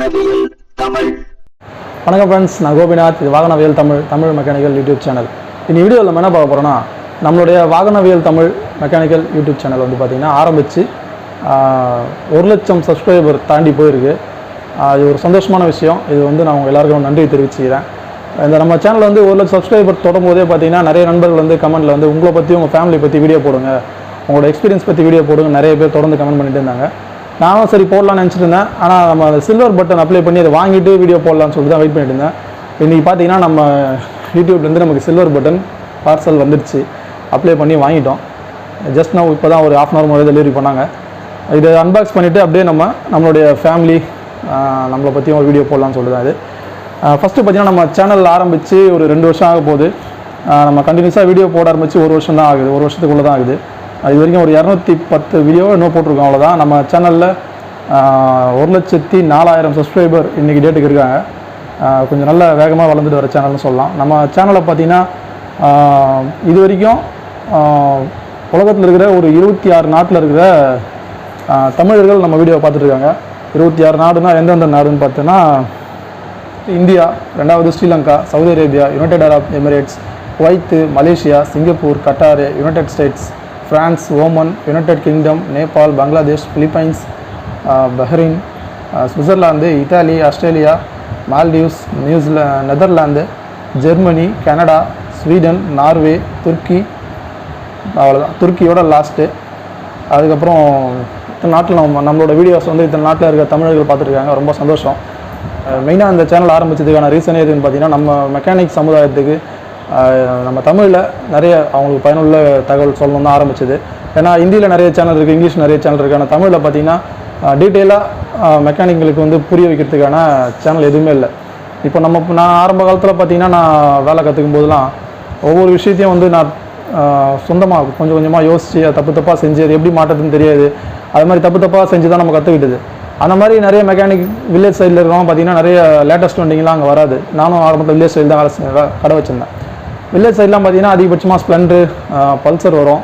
வாகனவியல் தமிழ். வணக்கம் ஃப்ரெண்ட்ஸ், நான் கோபிநாத். இது வாகனவியல் தமிழ் மெக்கானிக்கல் யூடியூப் சேனல். இந்த வீடியோவில் நம்ம என்ன பார்க்க போகிறோன்னா, நம்மளுடைய வாகனவியல் தமிழ் மெக்கானிக்கல் யூடியூப் சேனல் வந்து பார்த்திங்கன்னா ஆரம்பித்து 1,00,000 சப்ஸ்கிரைபர் தாண்டி போயிருக்கு. இது ஒரு சந்தோஷமான விஷயம். இது வந்து நான் உங்கள் எல்லாருக்கும் நன்றி தெரிவிச்சுக்கிறேன். இந்த நம்ம சேனல் வந்து 1,00,000 சப்ஸ்கிரைபர் தொடரும் போதே பார்த்திங்கன்னா நிறைய நண்பர்கள் வந்து கமெண்ட்டில் வந்து உங்களை பற்றி, உங்கள் ஃபேமிலி பற்றி வீடியோ போடுங்க, உங்களோட எக்ஸ்பீரியன்ஸ் பற்றி வீடியோ போடுங்க, நிறைய பேர் தொடர்ந்து கமெண்ட் பண்ணிட்டு இருந்தாங்க. நானும் சரி போடலான்னு நினச்சிட்டு இருந்தேன். ஆனால் நம்ம சில்வர் பட்டன் அப்ளை பண்ணி அதை வாங்கிட்டு வீடியோ போடலான்னு சொல்லிட்டு தான் வெயிட் பண்ணிட்டு இருந்தேன். இன்றைக்கி பார்த்தீங்கன்னா நம்ம யூடியூப்லேருந்து நமக்கு சில்வர் பட்டன் பார்சல் வந்துடுச்சு. அப்ளை பண்ணி வாங்கிட்டோம். ஜஸ்ட் நான் இப்போ தான் ஒரு 1/2 hour முறை டெலிவரி பண்ணாங்க. இதை அன்பாக்ஸ் பண்ணிவிட்டு அப்படியே நம்மளுடைய ஃபேமிலி நம்மளை பற்றியும் ஒரு வீடியோ போடலான்னு சொல்லிட்டு தான் இது. ஃபஸ்ட்டு பார்த்திங்கன்னா நம்ம சேனல் ஆரம்பித்து ஒரு 2 வருஷம் ஆக போகுது. நம்ம கண்டினியூஸாக வீடியோ போட ஆரம்பித்து 1 வருஷம் தான் ஆகுது. 1 வருஷத்துக்குள்ளே தான் ஆகுது. இது வரைக்கும் ஒரு 210 வீடியோ இன்னும் போட்டிருக்கோம், அவ்வளோதான். நம்ம சேனலில் 1,04,000 சப்ஸ்கிரைபர் இன்றைக்கி டேட்டுக்கு இருக்காங்க. கொஞ்சம் நல்ல வேகமாக வளர்ந்துட்டு வர சேனல்னு சொல்லலாம். நம்ம சேனலை பார்த்திங்கன்னா இது வரைக்கும் உலகத்தில் இருக்கிற ஒரு 26 நாட்டில் இருக்கிற தமிழர்கள் நம்ம வீடியோவை பார்த்துட்ருக்காங்க. 26 நாடுனா எந்தெந்த நாடுன்னு பார்த்தோன்னா, இந்தியா, 2வது Sri Lanka, Saudi Arabia, United Arab Emirates, Kuwait, Malaysia, Singapore, Qatar, United States, France, Oman, United Kingdom, Nepal, Bangladesh, Philippines, Bahrain, Switzerland, Italy, Australia, Maldives, Netherlands, Germany, Canada, Sweden, Norway, Turkey, அவ்வளோதான். துருக்கியோட லாஸ்ட்டு. அதுக்கப்புறம் இத்தனை நாட்டில் நம்மளோட வீடியோஸ் வந்து இத்தனை நாட்டில் இருக்கிற தமிழர்கள் பார்த்துருக்காங்க. ரொம்ப சந்தோஷம். மெயினாக இந்த சேனல் ஆரம்பித்ததுக்கான ரீசனே எதுன்னு பார்த்தீங்கன்னா, நம்ம மெக்கானிக் சமுதாயத்துக்கு நம்ம தமிழில் நிறைய அவங்களுக்கு பயனுள்ள தகவல் சொல்லணும்னு தான் ஆரம்பிச்சது. ஏன்னா இந்தியில் நிறைய சேனல் இருக்குது, இங்கிலீஷ் நிறைய சேனல் இருக்குது. ஆனால் தமிழில் பார்த்திங்கன்னா டீட்டெயிலாக மெக்கானிக்களுக்கு வந்து புரிய வைக்கிறதுக்கான சேனல் எதுவுமே இல்லை. இப்போ நான் ஆரம்ப காலத்தில் பார்த்திங்கன்னா, நான் வேலை கற்றுக்கும் போதெல்லாம் ஒவ்வொரு விஷயத்தையும் வந்து நான் சொந்தமாக கொஞ்சம் கொஞ்சமாக யோசித்து அதை தப்பாக செஞ்சு அது எப்படி மாற்றதுன்னு தெரியாது. அது மாதிரி தப்பாக செஞ்சு தான் நம்ம கற்றுக்கிட்டது. அந்த மாதிரி நிறைய மெக்கானிக் வில்லேஜ் சைடில் இருக்கிறவங்க பார்த்திங்கன்னா நிறைய லேட்டஸ்ட் வண்டிங்கெலாம் அங்கே வராது. நானும் ஆரம்பத்தில் வில்லேஜ் சைடு தான் கடை வச்சுருந்தேன். வில்லேஜ் சைட்லாம் பார்த்திங்கன்னா அதிகபட்சமாக ஸ்ப்ளெண்டர், பல்சர் வரும்,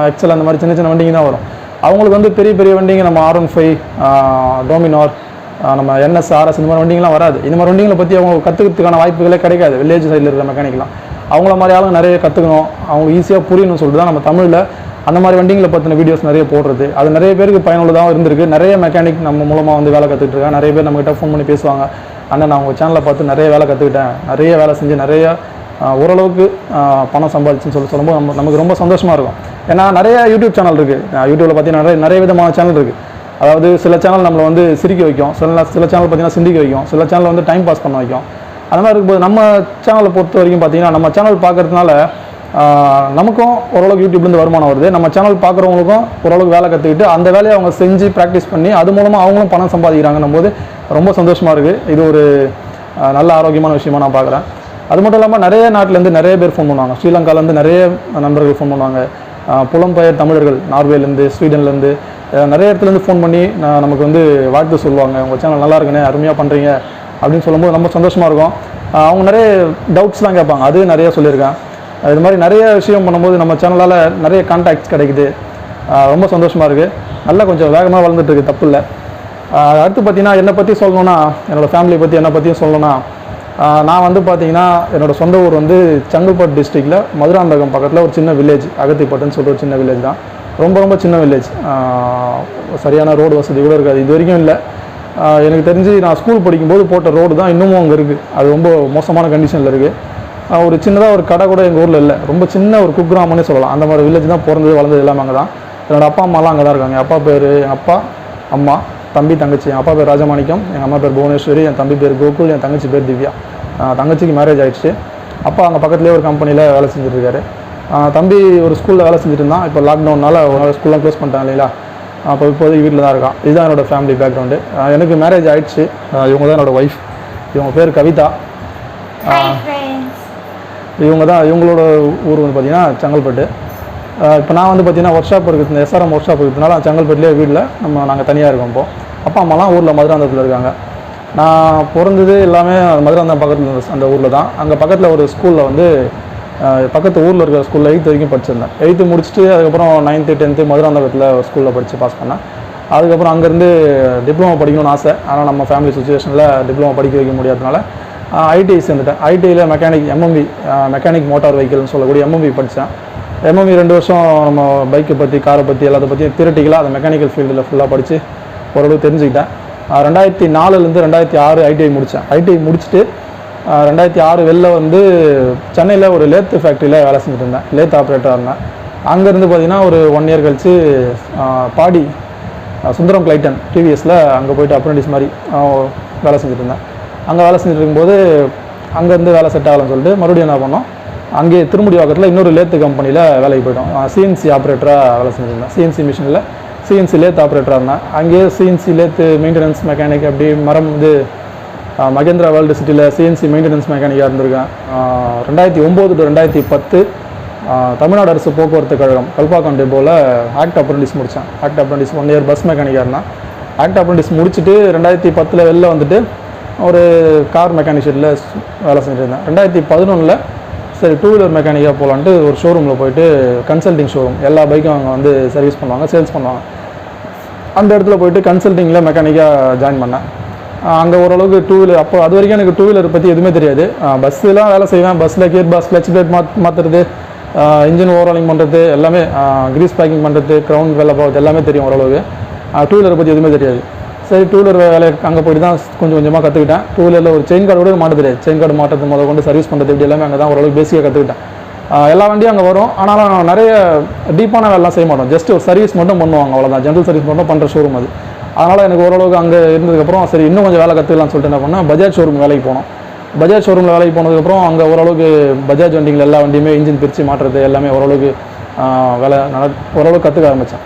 எக்ஸல், அந்த மாதிரி சின்ன சின்ன வண்டிங்க தான் வரும். அவங்களுக்கு வந்து பெரிய பெரிய வண்டிங்க நம்ம R15, டோமினார், நம்ம NS, RS இந்த மாதிரி வண்டிங்கெலாம் வராது. இந்த மாதிரி வண்டிங்களை பற்றி அவங்க கற்றுக்கிறதுக்கான வாய்ப்புகளே கிடைக்காது. வில்லேஜ் சைடில் இருக்கிற மெக்கானிக்லாம் அவங்கள மாதிரி ஆளுங்க நிறைய கற்றுக்கணும், அவங்களுக்கு ஈஸியாக புரியணும்னு சொல்லிட்டு தான் நம்ம தமிழில் அந்த மாதிரி வண்டிங்களை பற்றின வீடியோஸ் நிறைய போடுறது. அது நிறைய பேருக்கு பயனுள்ளதாக இருந்திருக்கு. நிறைய மெக்கானிக் நம்ம மூலமாக வந்து வேலை கற்றுக்கிட்டு இருக்காங்க. நிறைய பேர் நம்மகிட்ட ஃபோன் பண்ணி பேசுவாங்க, அண்ணன் நான் உங்கள் சேனலை பார்த்து நிறைய வேலை கற்றுக்கிட்டேன், நிறைய வேலை செஞ்சு நிறைய ஓரளவுக்கு பணம் சம்பாதிச்சுன்னு சொல்லும்போது நமக்கு ரொம்ப சந்தோஷமாக இருக்கும். ஏன்னா நிறைய யூடியூப் சேனல் இருக்குது. யூடியூப்பில் பார்த்தீங்கன்னா நிறைய விதமான சேனல் இருக்குது. அதாவது சில சேனல் நம்மளை வந்து சிரிக்க வைக்கும், சில சேனல் பார்த்தீங்கன்னா சிந்திக்க வைக்கும், சில சேனல் வந்து டைம் பாஸ் பண்ண வைக்கும். அந்த மாதிரி இருக்கும்போது நம்ம சேனலை பொறுத்த வரைக்கும் பார்த்தீங்கன்னா, நம்ம சேனல் பார்க்குறதுனால நமக்கும் ஓரளவுக்கு யூடியூப்லேருந்து வருமானம் வருது. நம்ம சேனல் பார்க்குறவங்களுக்கும் ஓரளவுக்கு வேலை கற்றுக்கிட்டு அந்த வேலையை அவங்க செஞ்சு ப்ராக்டிஸ் பண்ணி அது மூலமாக அவங்களும் பணம் சம்பாதிக்கிறாங்கன்னும் போது ரொம்ப சந்தோஷமாக இருக்குது. இது ஒரு நல்ல ஆரோக்கியமான விஷயமாக நான் பார்க்குறேன். அது மட்டும் இல்லாமல் நிறைய நாட்டிலேருந்து நிறைய பேர் ஃபோன் பண்ணுவாங்க. ஸ்ரீலங்காலேருந்து நிறைய நண்பர்கள் ஃபோன் பண்ணுவாங்க. புலம்பெயர் தமிழர்கள் நார்வேலேருந்து, ஸ்வீடன்லேருந்து, நிறைய இடத்துலேருந்து ஃபோன் பண்ணி நமக்கு வந்து வாழ்த்து சொல்லுவாங்க. உங்கள் சேனல் நல்லா இருக்குண்ணே, அருமையாக பண்ணுறீங்க அப்படின்னு சொல்லும்போது ரொம்ப சந்தோஷமாக இருக்கும். அவங்க நிறைய டவுட்ஸ்லாம் கேட்பாங்க, அது நிறைய சொல்லியிருக்கேன். இது மாதிரி நிறைய விஷயம் பண்ணும்போது நம்ம சேனலால் நிறைய கான்டாக்ட்ஸ் கிடைக்குது. ரொம்ப சந்தோஷமாக இருக்குது. நல்லா கொஞ்சம் வேகமாக வளர்ந்துட்டுருக்கு, தப்பு இல்லை. அடுத்து பார்த்திங்கன்னா, என்னை பற்றி சொல்லணுன்னா, என்னோடய ஃபேமிலியை பற்றி என்னை பற்றியும் சொல்லணுன்னா, நான் வந்து பார்த்திங்கன்னா என்னோடய சொந்த ஊர் வந்து செங்கல்பட்டு டிஸ்ட்ரிக்டில் மதுராந்தகம் பக்கத்தில் ஒரு சின்ன வில்லேஜ், அகத்திப்பட்டுன்னு சொல்லிட்டு ஒரு சின்ன வில்லேஜ் தான். ரொம்ப சின்ன வில்லேஜ். சரியான ரோடு வசதி கூட இருக்காது, இது வரைக்கும் இல்லை. எனக்கு தெரிஞ்சு நான் ஸ்கூல் படிக்கும்போது போட்ட ரோடு தான் இன்னமும் அங்கே இருக்குது. அது ரொம்ப மோசமான கண்டிஷனில் இருக்குது. ஒரு சின்னதாக ஒரு கடை கூட எங்கள் ஊரில் இல்லை. ரொம்ப சின்ன ஒரு குக்கிராமனே சொல்லலாம். அந்த மாதிரி வில்லேஜ் தான். பிறந்தது வளர்ந்தது எல்லாமே அங்கே தான். என்னோடய அப்பா அம்மாலாம் அங்கே தான் இருக்காங்க. என் அப்பா பேர், எங்கள் அப்பா, அம்மா, தம்பி, தங்கச்சி. என் அப்பா பேர் ராஜமாணிக்கம், எங்கள் அம்மா பேர் புவனேஸ்வரி, என் தம்பி பேர் கோகுல், என் தங்கச்சி பேர் திவ்யா. தங்கச்சிக்கு மேரேஜ் ஆகிடுச்சு. அப்பா அங்கே பக்கத்துலேயே ஒரு கம்பெனியில் வேலை செஞ்சுட்ருக்காரு. தம்பி ஒரு ஸ்கூலில் வேலை செஞ்சுட்டு இருந்தான். இப்போ லாக்டவுனால் ஒரு ஸ்கூல்லாம் க்ளோஸ் பண்ணிட்டாங்க இல்லைங்களா. அப்போ இப்போதைக்கு வீட்டில் தான் இருக்கான். இதுதான் என்னோடய ஃபேமிலி பேக்ரவுண்டு. எனக்கு மேரேஜ் ஆகிடுச்சு. இவங்க தான் என்னோடய ஒய்ஃப். இவங்க பேர் கவிதா. இவங்களோட ஊர் வந்து பார்த்திங்கன்னா செங்கல்பட்டு. இப்போ நான் வந்து பார்த்திங்கன்னா ஒர்க் ஷாப் இருக்குது, இந்த SRM ஒர்க் ஷாப் இருக்கிறதுனால செங்கல்பட்டுலேயே வீட்டில் நாங்கள் தனியாக இருக்கோம். இப்போது அப்பா அம்மாலாம் ஊரில் மதுராந்தகத்தில் இருக்காங்க. நான் பிறந்தது எல்லாமே மதுராந்தகம் பக்கத்தில் அந்த ஊரில் தான். அங்கே பக்கத்தில் ஒரு ஸ்கூலில் வந்து பக்கத்து ஊரில் இருக்கிற ஸ்கூலில் 8th வரைக்கும் படிச்சிருந்தேன். 8th முடிச்சுட்டு அதுக்கப்புறம் 9th 10th மதுராந்தகத்தில் ஒரு ஸ்கூலில் படித்து பாஸ் பண்ணேன். அதுக்கப்புறம் அங்கேருந்து டிப்ளமோ படிக்கணும்னு ஆசை. ஆனால் நம்ம ஃபேமிலி சுச்சுவேஷனில் டிப்ளமோ படிக்க வைக்க முடியாதனால ஐடிஐ சேர்ந்துட்டேன். ஐடிஐயில் மெக்கானிக் எம்எம்பி மெக்கானிக் மோட்டார் வெஹிக்கிள்னு சொல்லக்கூடிய எம்எம்பி படித்தேன். எம்எம்பி 2 வருஷம் நம்ம பைக்கை பற்றி காரை பற்றி எல்லாத்தை பற்றியும் தியரட்டிக்கலாக அதை மெக்கானிக்கல் ஃபீல்டில் ஃபுல்லாக படித்து ஓரளவு தெரிஞ்சுக்கிட்டேன். 2004லேருந்து 2006 ஐடிஐ முடித்தேன். ஐடிஐ முடிச்சுட்டு 2006 வெளில வந்து சென்னையில் ஒரு லேத் ஃபேக்ட்ரியில் வேலை செஞ்சுட்டு இருந்தேன். லேத் ஆப்ரேட்டராக இருந்தேன். அங்கேருந்து பார்த்திங்கன்னா ஒரு 1 இயர் கழித்து பாடி சுந்தரம் கிளைட்டன் டிவிஎஸில் அங்கே போய்ட்டு அப்ரெண்டிஸ் மாதிரி வேலை செஞ்சுட்டு இருந்தேன். அங்கே வேலை செஞ்சுட்டு இருக்கும்போது அங்கேருந்து வேலை செட் ஆகலன்னு சொல்லிட்டு மறுபடியும் என்ன பண்ணோம், அங்கே திருமுடிவாக்கத்தில் இன்னொரு லேத்து கம்பெனியில் வேலைக்கு போய்ட்டோம். சிஎன்சி ஆப்ரேட்டராக வேலை செஞ்சுருந்தேன். சிஎன்சி மிஷினில் சிஎன்சி லேத் ஆப்ரேட்டராக இருந்தேன். அங்கேயே சிஎன்சி லேத்து மெயின்டெனன்ஸ் மெக்கானிக் அப்படி மரம் இது மகேந்திரா வேர்ல்டு சிட்டியில் சிஎன்சி மெயின்டெனன்ஸ் மெக்கானிக்காக இருந்திருக்கேன். 2009 to 2010 தமிழ்நாடு அரசு போக்குவரத்து கழகம் கல்பாக்கம் டெப்போவில் ஆக்ட் அப்ரெண்டிஸ் முடித்தேன். ஆக்ட் அப்ரெண்டிஸ் 1 இயர் பஸ் மெக்கானிக்காக இருந்தேன். ஆக்ட் அப்ரெண்டிஸ் முடிச்சுட்டு 2010 வெளில வந்துட்டு ஒரு கார் மெக்கானிக் ஷெட்டில் வேலை செஞ்சுட்டு இருந்தேன். 2011 சரி 2 வீலர் மெக்கானிக்காக போகலான்ட்டு ஒரு ஷோரூமில் போயிட்டு கன்சல்டிங் ஷோரூம் எல்லா பைக்கும் அவங்க வந்து சர்வீஸ் பண்ணுவாங்க, சேல்ஸ் பண்ணுவாங்க. அந்த இடத்துல போயிட்டு கன்சல்டிங்கில் மெக்கானிக்காக ஜாயின் பண்ணேன். அங்கே ஓரளவுக்கு 2 வீலர் அப்போ அது வரைக்கும் எனக்கு 2 வீலர் பற்றி எதுவுமே தெரியாது. பஸ்ஸெலாம் வேலை செய்வேன். பஸ்ஸில் கியர் பாக்ஸ் கிளச் பிளேட் மாற்றுறது, இன்ஜின் ஓவராலிங் பண்ணுறது, எல்லாமே கிரீஸ் பேக்கிங் பண்ணுறது, க்ரௌண்ட் வேலை பார்க்குறது எல்லாமே தெரியும் ஓரளவுக்கு. 2 வீலரை பற்றி எதுவுமே தெரியாது. சரி 2 வீலர் வேலை அங்கே போய்ட்டு தான் கொஞ்சம் கொஞ்சமாக கற்றுக்கிட்டேன். 2 வீலரில் ஒரு செயின் கார்டு கூட மாட்ட தெரியாது. செயின் கார்டு மாட்டுறது முதல் கொண்டு சர்வீஸ் பண்ணுறது இப்படி எல்லாமே அங்கே தான் ஓரளவுக்கு பேசிக்காக கற்றுக்கிட்டேன். எல்லா வண்டியும் அங்கே வரும். ஆனாலும் நிறைய டீப்பான வேலைலாம் செய்ய மாட்டோம். ஜஸ்ட் ஒரு சர்வீஸ் மட்டும் பண்ணுவாங்க, அவ்வளோதான். ஜென்ரல் சர்வீஸ் மட்டும் பண்ணுற ஷோரூம் அது. அதனால் எனக்கு ஓரளவுக்கு அங்கே இருந்ததுக்கப்புறம் சரி இன்னும் கொஞ்சம் வேலை கற்றுக்கலாம்னு சொல்லிட்டு என்ன பண்ணேன், பஜாஜ் ஷோரூம் வேலைக்கு போனோம். பஜாஜ் ஷோரூமில் வேலைக்கு போனதுக்கப்புறம் அங்கே ஓரளவுக்கு பஜாஜ் வண்டிகள் எல்லா வண்டியுமே இன்ஜின் பிரித்து மாட்டுறது எல்லாமே ஓரளவுக்கு வேலை ஓரளவுக்கு கற்றுக்க ஆரம்பித்தேன்.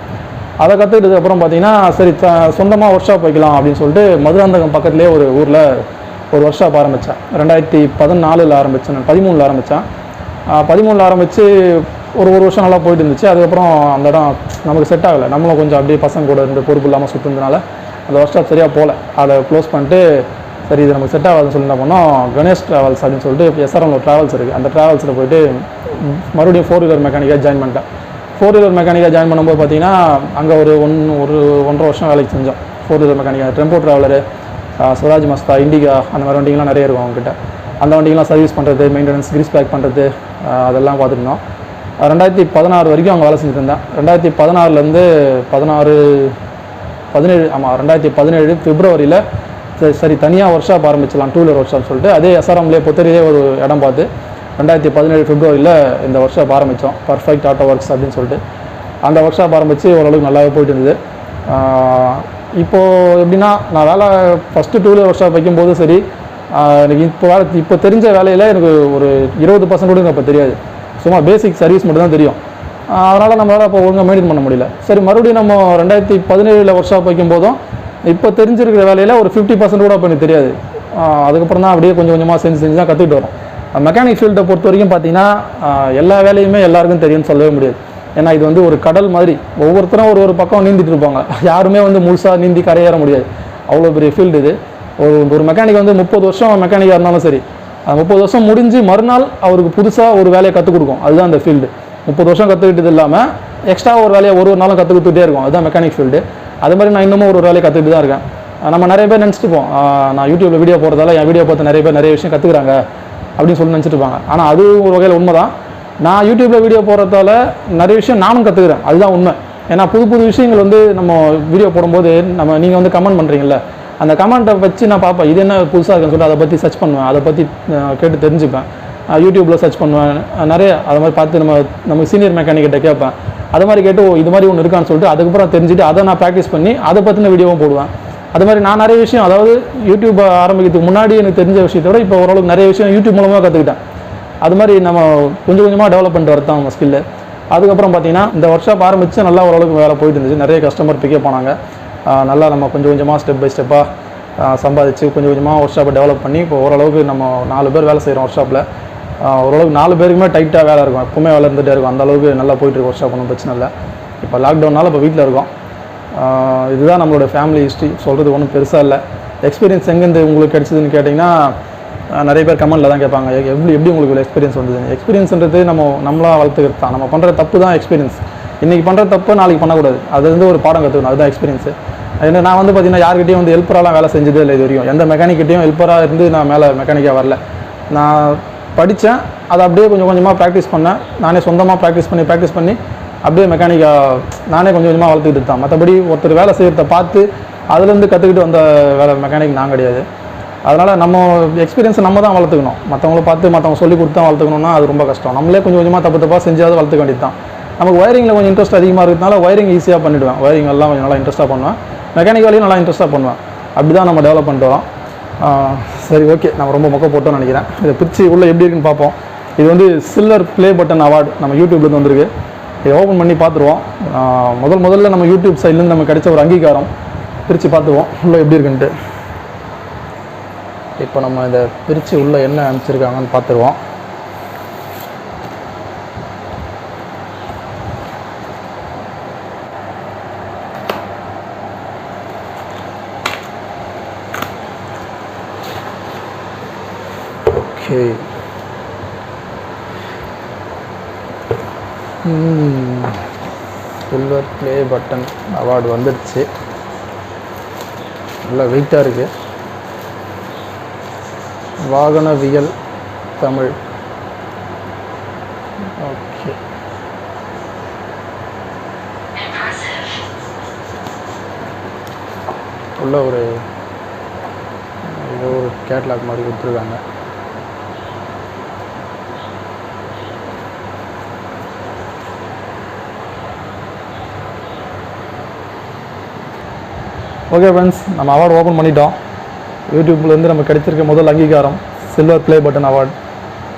அதை கற்றுக்கிட்டதுக்கப்புறம் பார்த்தீங்கன்னா சரி சொந்தமாக ஒர்க் ஷாப் வைக்கலாம் அப்படின்னு சொல்லிட்டு மதுராந்தகம் பக்கத்துலேயே ஒரு ஊரில் ஒரு ஒர்க் ஷாப் ஆரம்பித்தேன். 2014 ஆரம்பித்தேன். 13 ஆரம்பித்தேன். 13 ஆரம்பித்து ஒரு வருஷம் நல்லா போயிட்டு இருந்துச்சு. அதுக்கப்புறம் அந்த இடம் நமக்கு செட் ஆகலை. நம்மளும் கொஞ்சம் அப்படியே பசங்க கூட இருந்து பொறுப்பு இல்லாமல் சுற்றுறதுனால அந்த ஒர்க் ஷாப் சரியாக போகல. அதை க்ளோஸ் பண்ணிட்டு சரி இது நமக்கு செட் ஆகாதுன்னு சொல்லி என்ன பண்ணோம், கணேஷ் ட்ராவல்ஸ் அப்படின்னு சொல்லிட்டு எஸ்ஆர்எம்ல ட்ராவல்ஸ் இருக்குது. அந்த ட்ராவல்ஸில் போய்ட்டு மறுபடியும் 4 வீலர் மெக்கானிக்காக ஜாயின் பண்ணிட்டேன். 4 வீலர் மெக்கானிக்காக ஜாயின் பண்ணும்போது பார்த்தீங்கன்னா அங்கே ஒரு 1.5 வருஷம் வேலைக்கு செஞ்சோம். 4 வீலர் மெக்கானிக்காக tempo traveller, Swaraj Mazda, Indica அந்த மாதிரி வண்டிங்கெலாம் நிறைய இருக்கும் அவங்ககிட்ட. அந்த வண்டிங்கெலாம் சர்வீஸ் பண்ணுறது, மெயின்டெனன்ஸ், கிரீஸ் பேக் பண்ணுறது அதெல்லாம் பார்த்துருந்தோம். 2016 வரைக்கும் அவங்க வேலை செஞ்சுட்டு இருந்தேன். 2016லேருந்து 2017 பிப்ரவரியில் சரி தனியாக ஒர்க் ஷாப் ஆரம்பிச்சலாம், 2 வீலர் ஒர்க் ஷாப் சொல்லிட்டு அதே எஸ்ஆர்எம்லேயே பொத்தரியே ஒரு இடம் பார்த்து 2017 பிப்ரவரியில் இந்த ஒர்க் ஷாப் ஆரம்பித்தோம். பர்ஃபெக்ட் ஆட்டோ ஒர்க்ஸ் அப்படின்னு சொல்லிட்டு அந்த ஒர்க் ஷாப் ஆரம்பித்து ஓரளவுக்கு நல்லாவே போயிட்டு இருந்தது. இப்போது எப்படின்னா நான் வேலை ஃபஸ்ட்டு 2 வீலர் ஒர்க் ஷாப் வைக்கும்போது சரி எனக்கு இப்போ தெரிஞ்ச வேலையில் எனக்கு ஒரு 20% கூட இப்போ தெரியாது. சும்மா பேசிக் சர்வீஸ் மட்டும் தான் தெரியும். அதனால் நம்மளால் இப்போ ஒழுங்காக மெயின்டைன் பண்ண முடியல. சரி மறுபடியும் நம்ம 2017 ஒர்க் ஷாப் வைக்கும் போதும் இப்போ தெரிஞ்சிருக்கிற வேலையில் ஒரு 50% கூட இப்போ எனக்கு தெரியாது. அதுக்கப்புறம் தான் அப்படியே கொஞ்சம் கொஞ்சமாக செஞ்சு தான் கற்றுக்கிட்டு வரோம். மெக்கானிக் ஃபீல்டை பொறுத்த வரைக்கும் பார்த்தீங்கன்னா எல்லா வேலையுமே எல்லாருக்கும் தெரியும்னு சொல்லவே முடியாது. ஏன்னா இது வந்து ஒரு கடல் மாதிரி, ஒவ்வொருத்தரும் ஒரு பக்கம் நீந்திட்டு இருப்பாங்க. யாருமே வந்து முழுசாக நீந்தி கரையேற முடியாது. அவ்வளோ பெரிய ஃபீல்டு இது. ஒரு மெக்கானிக் வந்து 30 வருஷம் மெக்கானிக்காக இருந்தாலும் சரி 30 வருஷம் முடிஞ்சு மறுநாள் அவருக்கு புதுசாக ஒரு வேலையை கற்றுக் கொடுக்கும். அதுதான் அந்த ஃபீல்டு. 30 வருஷம் கற்றுக்கிட்டது இல்லாமல் எக்ஸ்ட்ரா ஒரு வேலையை ஒரு நாளும் கற்றுக்கிட்டே இருக்கும். அதுதான் மெக்கானிக் ஃபீல்டு. அது மாதிரி நான் இன்னமும் ஒரு வேலையை கற்றுக்கிட்டு தான் இருக்கேன். நம்ம நிறைய பேர் நினச்சிட்டுப்போம் நான் யூடியூப்பில் வீடியோ போடுறதால என் வீடியோ பார்த்து நிறைய பேர் நிறைய விஷயம் கற்றுக்குறாங்க அப்படின்னு சொல்லி நினச்சிட்டு இருப்பாங்க. ஆனால் அது ஒரு வகையில் உண்மை தான். நான் யூடியூப்பில் வீடியோ போடுறதால நிறைய விஷயம் நானும் கற்றுக்குறேன். அதுதான் உண்மை. ஏன்னா புது விஷயங்கள் வந்து நம்ம வீடியோ போடும்போது நீங்கள் வந்து கமெண்ட் பண்ணுறீங்களே, அந்த கமெண்ட்டை வச்சு நான் பார்ப்பேன் இது என்ன புதுசாக இருக்குன்னு சொல்லிட்டு அதை பற்றி சர்ச் பண்ணுவேன், அதை பற்றி கேட்டு தெரிஞ்சுப்பேன். யூடியூப்பில் சர்ச் பண்ணுவேன் நிறைய. அதை மாதிரி பார்த்து நமக்கு சீனியர் மெக்கானிக்கிட்ட கேட்பேன். அது மாதிரி கேட்டு இது மாதிரி ஒன்று இருக்கான்னு சொல்லிட்டு அதுக்கப்புறம் தெரிஞ்சுட்டு அதை நான் ப்ராக்டிஸ் பண்ணி அதை பற்றின வீடியோவும் போடுவேன். அது மாதிரி நான் நிறைய விஷயம் அதாவது யூடியூப் ஆரம்பிக்கிறதுக்கு முன்னாடி எனக்கு தெரிஞ்ச விஷயத்தை விட இப்போ ஓரளவுக்கு நிறைய விஷயம் யூடியூப் மூலமாக கற்றுக்கிட்டேன். அது மாதிரி நம்ம கொஞ்சம் கொஞ்சமாக டெவலப் பண்ணிட்டு வரதான் நம்ம ஸ்கில்லு. அதுக்கப்புறம் பார்த்தீங்கன்னா இந்த ஒர்க் ஷாப் ஆரம்பித்து நல்லா ஓரளவுக்கு வேலை போயிட்டு இருந்துச்சு. நிறைய கஸ்டமர் பிக்கப் பண்ணாங்க. நல்லா நம்ம கொஞ்சம் கொஞ்சமாக ஸ்டெப் பை ஸ்டெப்பாக சம்பாதிச்சு கொஞ்சம் கொஞ்சமாக ஒர்க் ஷாப்பை டெவலப் பண்ணி இப்போ ஓரளவுக்கு நம்ம 4 பேர் வேலை செய்கிறோம் ஒர்க் ஷாப்பில். ஓரளவுக்கு 4 பேருக்குமே டைட்டாக வேலை இருக்கும். எப்பவுமே வேலை இருந்துகிட்டே இருக்கும். அந்தளவுக்கு நல்லா போயிட்டுருக்கு ஒர்க் ஷாப். ஒன்றும் பிரச்சனை இல்லை. இப்போ லாக்டவுனால் இப்போ வீட்டில் இருக்கோம். இதுதான் நம்மளோட ஃபேமிலி ஹிஸ்ட்ரி. சொல்கிறது ஒன்றும் பெருசாக இல்லை. எக்ஸ்பீரியன்ஸ் எங்கேருந்து உங்களுக்கு கிடச்சிதுன்னு கேட்டிங்கன்னா நிறைய பேர் கமெண்ட்டில் தான் கேட்பாங்க எப்படி உங்களுக்கு எக்ஸ்பீரியன்ஸ் வந்தது. எக்ஸ்பீரியன்ஸ்ன்றது நம்மளாக வளர்த்துக்கிறது தான். நம்ம பண்ணுற தப்பு தான் எக்ஸ்பீரியன்ஸ். இன்றைக்கி பண்ணுற தப்பு நாளைக்கு பண்ணக்கூடாது. அது வந்து ஒரு பாடம் கற்றுக்கணும். அதுதான் எக்ஸ்பீரியன்ஸு. ஏன்னா நான் வந்து பார்த்தீங்கன்னா யார்கிட்டையும் வந்து ஹெல்ப்பராலாம் வேலை செஞ்சதே இல்லை இது வரைக்கும். எந்த மெக்கானிக்கிட்டையும் ஹெல்ப்பராக இருந்து நான் மேலே மெக்கானிக்காக வரல. நான் படித்தேன், அதை அப்படியே கொஞ்சம் கொஞ்சமாக ப்ராக்டிஸ் பண்ணேன். நானே சொந்தமாக ப்ராக்டிஸ் பண்ணி அப்படியே மெக்கானிக்காக நானே கொஞ்சம் கொஞ்சமாக வளர்த்துக்கிட்டு தான். மற்றபடி ஒருத்தர் வேலை செய்கிறத பார்த்து அதுலேருந்து கற்றுக்கிட்டு வந்த வேலை மெக்கானிக் நான் கிடையாது. அதனால் நம்ம எக்ஸ்பீரியன்ஸை நம்ம தான் வளர்த்துக்கணும். மற்றவங்கள பார்த்து மற்றவங்க சொல்லி கொடுத்து தான் வளர்த்துக்கணும்னா அது ரொம்ப கஷ்டம். நம்மளே கொஞ்சம் கொஞ்சமாக தப்பாக செஞ்சாவது வளர்த்துக்க வேண்டியது தான். நமக்கு ஒயரிங்கில் கொஞ்சம் இன்ட்ரெஸ்ட் அதிகமாக இருக்கிறதுனால ஒயரிங் ஈஸியாக பண்ணிவிடுவேன். ஒயரிங் எல்லாம் கொஞ்சம் நல்லா இன்ட்ரெஸ்ட்டாக பண்ணுவேன். மெக்கானிக் வேலையும் நல்லா இன்ட்ரெஸ்ட்டாக பண்ணுவேன். அப்படி தான் நம்ம டெவலப் பண்ணிட்டு வரோம். சரி, ஓகே, நம்ம ரொம்ப மொக்க போட்டோம்னு நினைக்கிறேன். இதை பிரித்து உள்ளே எப்படி இருக்குன்னு பார்ப்போம். இது வந்து சில்வர் ப்ளே பட்டன் அவார்டு நம்ம யூடியூப்லேருந்து வந்திருக்கு. இதை ஓப்பன் பண்ணி பார்த்துருவோம். முதல்ல நம்ம யூடியூப் சைட்லேருந்து நமக்கு கிடைச்ச ஒரு அங்கீகாரம். பிரித்து பார்த்துருவோம் உள்ளே எப்படி இருக்குன்ட்டு. இப்போ நம்ம இதை பிரித்து உள்ளே என்ன அனுப்பிச்சிருக்காங்கன்னு பார்த்துருவோம். Okay, silver play button award வந்துடுச்சு. நல்லா வெயிட்டாக இருக்குது. வாகனவியல் தமிழ். ஓகே, உள்ள ஒரு ஏதோ ஒரு கேட்லாக் மாதிரி கொடுத்துருக்காங்க. ஓகே ஃப்ரெண்ட்ஸ், நம்ம அவார்டு ஓப்பன் பண்ணிட்டோம். யூடியூப்லேருந்து நமக்கு கிடைச்சிருக்க முதல் அங்கீகாரம் சில்வர் ப்ளே பட்டன் அவார்டு.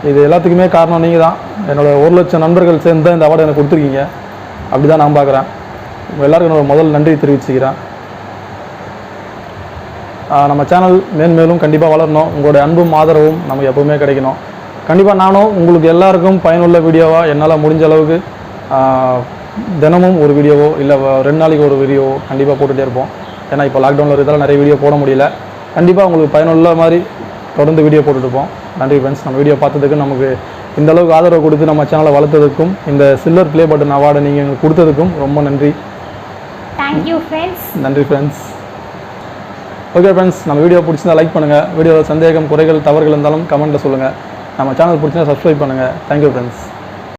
இது எல்லாத்துக்குமே காரணம் நீங்கள் தான். என்னோடய 1,00,000 நண்பர்கள் சேர்ந்து தான் இந்த அவார்டு எனக்கு கொடுத்துருக்கீங்க. அப்படி தான் நான் பார்க்குறேன். எல்லாருக்கும் என்னோட முதல் நன்றி தெரிவிச்சுக்கிறேன். நம்ம சேனல் மேன்மேலும் கண்டிப்பாக வளரணும். உங்களுடைய அன்பும் ஆதரவும் நமக்கு எப்போவுமே கிடைக்கணும். கண்டிப்பாக நானும் உங்களுக்கு எல்லாருக்கும் பயனுள்ள வீடியோவாக என்னால் முடிஞ்ச அளவுக்கு தினமும் ஒரு வீடியோவோ இல்லை 2 நாளைக்கு ஒரு வீடியோவோ கண்டிப்பாக போட்டுகிட்டே இருப்போம். ஏன்னா இப்போ லாக்டவுனில் இருக்கிறதால நிறைய வீடியோ போட முடியல. கண்டிப்பாக உங்களுக்கு பயனுள்ள மாதிரி தொடர்ந்து வீடியோ போட்டுட்ருப்போம். நன்றி ஃப்ரெண்ட்ஸ். நம்ம வீடியோ பார்த்ததுக்கு, நமக்கு இந்த அளவுக்கு ஆதரவு கொடுத்து நம்ம சேனலை வளர்த்ததுக்கும், இந்த சில்வர் ப்ளே பட்டன் அவார்டை நீங்கள் எங்களுக்கு கொடுத்ததுக்கும் ரொம்ப நன்றி. Thank you friends. நன்றி ஃப்ரெண்ட்ஸ். ஓகே ஃப்ரெண்ட்ஸ், நம்ம வீடியோ பிடிச்சிருந்தா லைக் பண்ணுங்கள். வீடியோவில் சந்தேகம், குறைகள், தவறுகள் இருந்தாலும் கமெண்ட்டில் சொல்லுங்கள். நம்ம சேனல் பிடிச்சிருந்தா சப்ஸ்கிரைப் பண்ணுங்கள். Thank you friends.